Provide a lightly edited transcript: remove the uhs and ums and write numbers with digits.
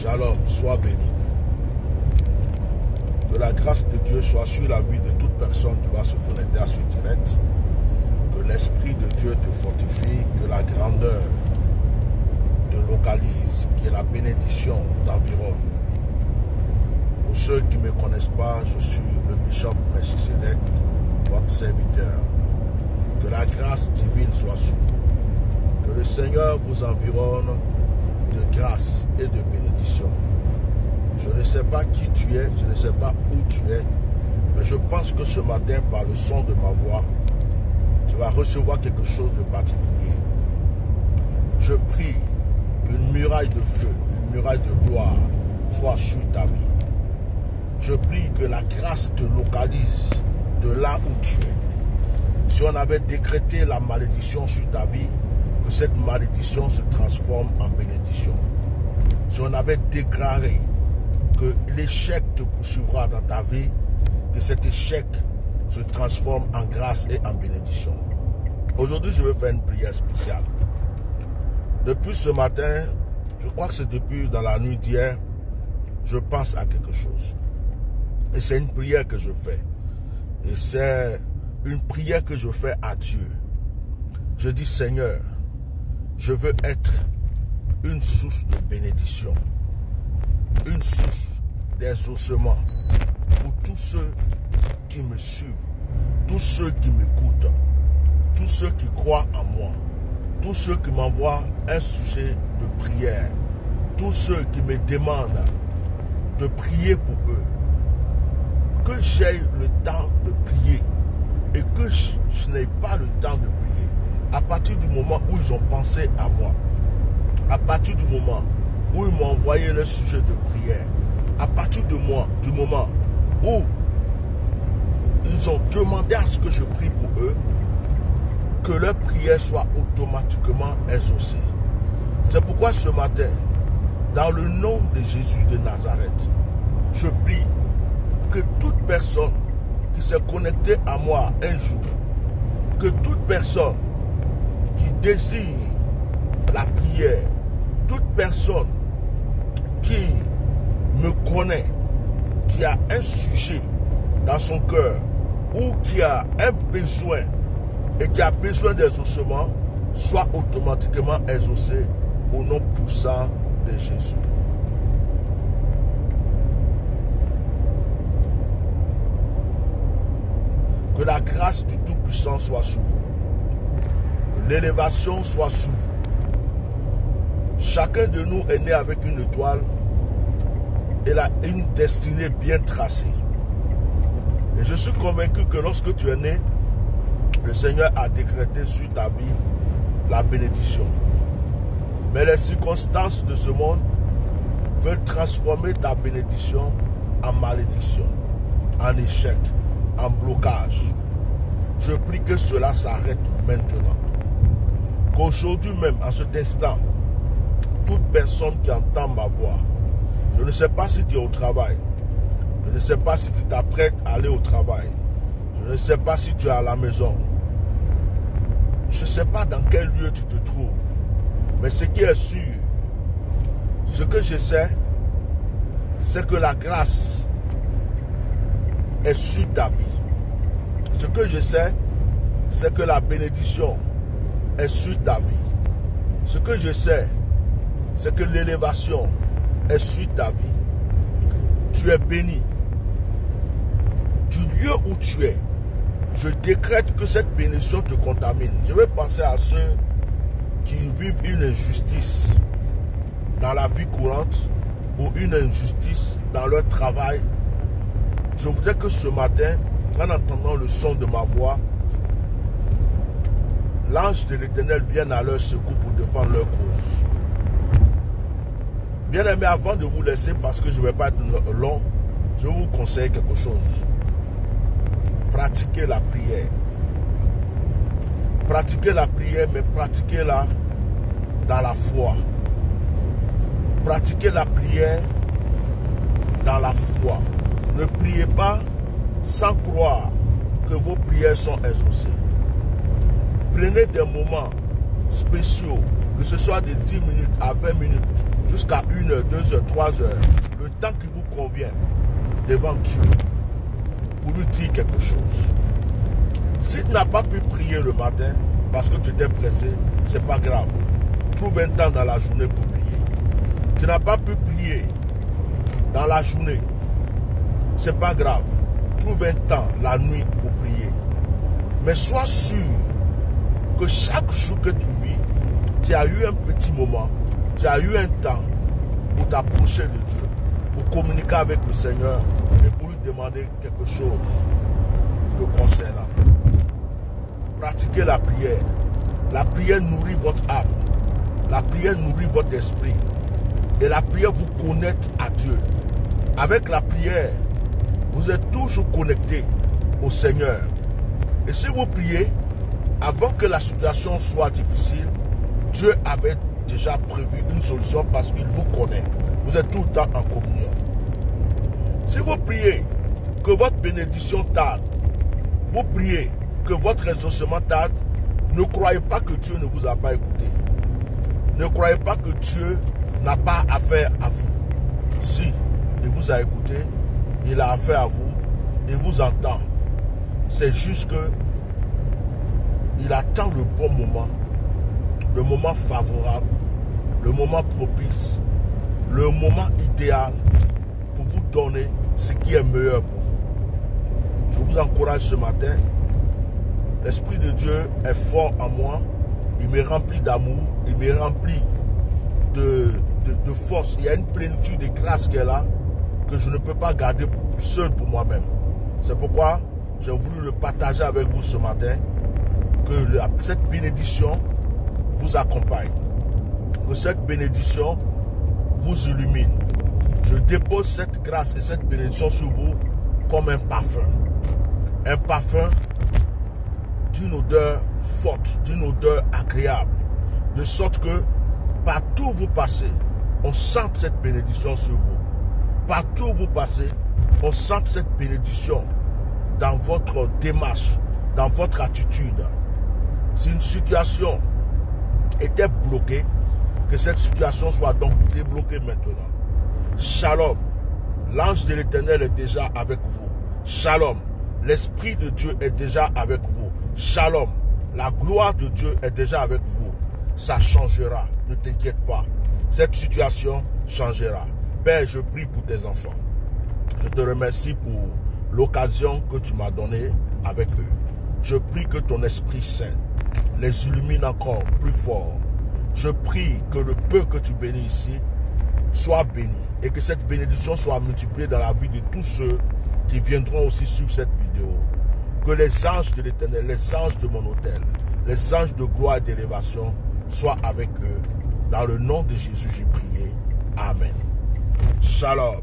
Shalom, sois béni. Que la grâce de Dieu soit sur la vie de toute personne qui va se connecter à ce direct. Que l'Esprit de Dieu te fortifie, que la grandeur te localise, que la bénédiction t'environne. Pour ceux qui ne me connaissent pas, je suis le bishop Melchisedec, votre serviteur. Que la grâce divine soit sur vous. Que le Seigneur vous environne de grâce et de bénédiction. Je ne sais pas qui tu es, je ne sais pas où tu es, mais je pense que ce matin, par le son de ma voix, tu vas recevoir quelque chose de particulier. Je prie qu'une muraille de feu, une muraille de gloire soit sur ta vie. Je prie que la grâce te localise de là où tu es. Si on avait décrété la malédiction sur ta vie, que cette malédiction se transforme en bénédiction. Si on avait déclaré que l'échec te poursuivra dans ta vie, que cet échec se transforme en grâce et en bénédiction. Aujourd'hui, je vais faire une prière spéciale. Depuis ce matin, je crois que c'est depuis dans la nuit d'hier, je pense à quelque chose. Et c'est une prière que je fais. Et c'est une prière que je fais à Dieu. Je dis, Seigneur, je veux être une source de bénédiction, une source d'exaucement pour tous ceux qui me suivent, tous ceux qui m'écoutent, tous ceux qui croient en moi, tous ceux qui m'envoient un sujet de prière, tous ceux qui me demandent de prier pour eux, que j'aie le temps de prier et que je n'ai pas le temps de prier. À partir du moment où ils ont pensé à moi, à partir du moment où ils m'ont envoyé le sujet de prière, à partir du moment où ils ont demandé à ce que je prie pour eux, que leur prière soit automatiquement exaucée. C'est pourquoi ce matin, dans le nom de Jésus de Nazareth, je prie que toute personne qui s'est connectée à moi un jour, que toute personne qui désire la prière, toute personne qui me connaît, qui a un sujet dans son cœur ou qui a un besoin et qui a besoin d'exaucement, soit automatiquement exaucé au nom puissant de Jésus. Que la grâce du Tout-Puissant soit sur vous. Que l'élévation soit sur vous. Chacun de nous est né avec une étoile et a une destinée bien tracée. Et je suis convaincu que lorsque tu es né, le Seigneur a décrété sur ta vie la bénédiction. Mais les circonstances de ce monde veulent transformer ta bénédiction en malédiction, en échec, en blocage. Je prie que cela s'arrête maintenant. Qu'aujourd'hui même, en cet instant, toute personne qui entend ma voix, je ne sais pas si tu es au travail, je ne sais pas si tu t'apprêtes à aller au travail, je ne sais pas si tu es à la maison, je ne sais pas dans quel lieu tu te trouves, mais ce qui est sûr, ce que je sais, c'est que la grâce est sur ta vie. Ce que je sais, c'est que la bénédiction est sur ta vie. Ce que je sais, c'est que l'élévation est sur ta vie. Tu es béni. Du lieu où tu es, je décrète que cette bénédiction te contamine. Je vais penser à ceux qui vivent une injustice dans la vie courante ou une injustice dans leur travail. Je voudrais que ce matin, en entendant le son de ma voix, l'ange de l'Éternel vienne à leur secours pour défendre leur cause. Bien-aimés, avant de vous laisser, parce que je ne vais pas être long, je vais vous conseiller quelque chose. Pratiquez la prière. Pratiquez la prière, mais pratiquez-la dans la foi. Pratiquez la prière dans la foi. Ne priez pas sans croire que vos prières sont exaucées. Prenez des moments spéciaux, que ce soit de 10 minutes à 20 minutes, jusqu'à 1 heure, 2 heures, 3 heures, le temps qui vous convient devant Dieu pour lui dire quelque chose. Si tu n'as pas pu prier le matin parce que tu étais pressé, ce n'est pas grave. Trouve un temps dans la journée pour prier. Tu n'as pas pu prier dans la journée, ce n'est pas grave. Trouve un temps la nuit pour prier. Mais sois sûr que chaque jour que tu vis, tu as eu un petit moment, tu as eu un temps pour t'approcher de Dieu, pour communiquer avec le Seigneur et pour lui demander quelque chose te concernant. Pratiquez la prière. La prière nourrit votre âme. La prière nourrit votre esprit. Et la prière vous connecte à Dieu. Avec la prière, vous êtes toujours connecté au Seigneur. Et si vous priez, avant que la situation soit difficile, Dieu avait déjà prévu une solution parce qu'il vous connaît. Vous êtes tout le temps en communion. Si vous priez que votre bénédiction tarde, vous priez que votre exaucement tarde, ne croyez pas que Dieu ne vous a pas écouté. Ne croyez pas que Dieu n'a pas affaire à vous. Si il vous a écouté, il a affaire à vous, il vous entend. C'est juste que il attend le bon moment favorable, le moment propice, le moment idéal pour vous donner ce qui est meilleur pour vous. Je vous encourage ce matin. L'Esprit de Dieu est fort en moi. Il me remplit d'amour, il me remplit de force. Il y a une plénitude de grâce qui est là que je ne peux pas garder seul pour moi-même. C'est pourquoi j'ai voulu le partager avec vous ce matin. Que cette bénédiction vous accompagne. Que cette bénédiction vous illumine. Je dépose cette grâce et cette bénédiction sur vous comme un parfum. Un parfum d'une odeur forte, d'une odeur agréable. De sorte que partout où vous passez, on sente cette bénédiction sur vous. Partout où vous passez, on sente cette bénédiction dans votre démarche, dans votre attitude. Si une situation était bloquée, que cette situation soit donc débloquée maintenant. Shalom, l'ange de l'Éternel est déjà avec vous. Shalom, l'Esprit de Dieu est déjà avec vous. Shalom, la gloire de Dieu est déjà avec vous. Ça changera, ne t'inquiète pas. Cette situation changera. Père, je prie pour tes enfants. Je te remercie pour l'occasion que tu m'as donnée avec eux. Je prie que ton Esprit Saint les illumine encore plus fort. Je prie que le peu que tu bénis ici soit béni et que cette bénédiction soit multipliée dans la vie de tous ceux qui viendront aussi suivre cette vidéo. Que les anges de l'Éternel, les anges de mon autel, les anges de gloire et d'élévation soient avec eux. Dans le nom de Jésus, j'ai prié. Amen. Shalom.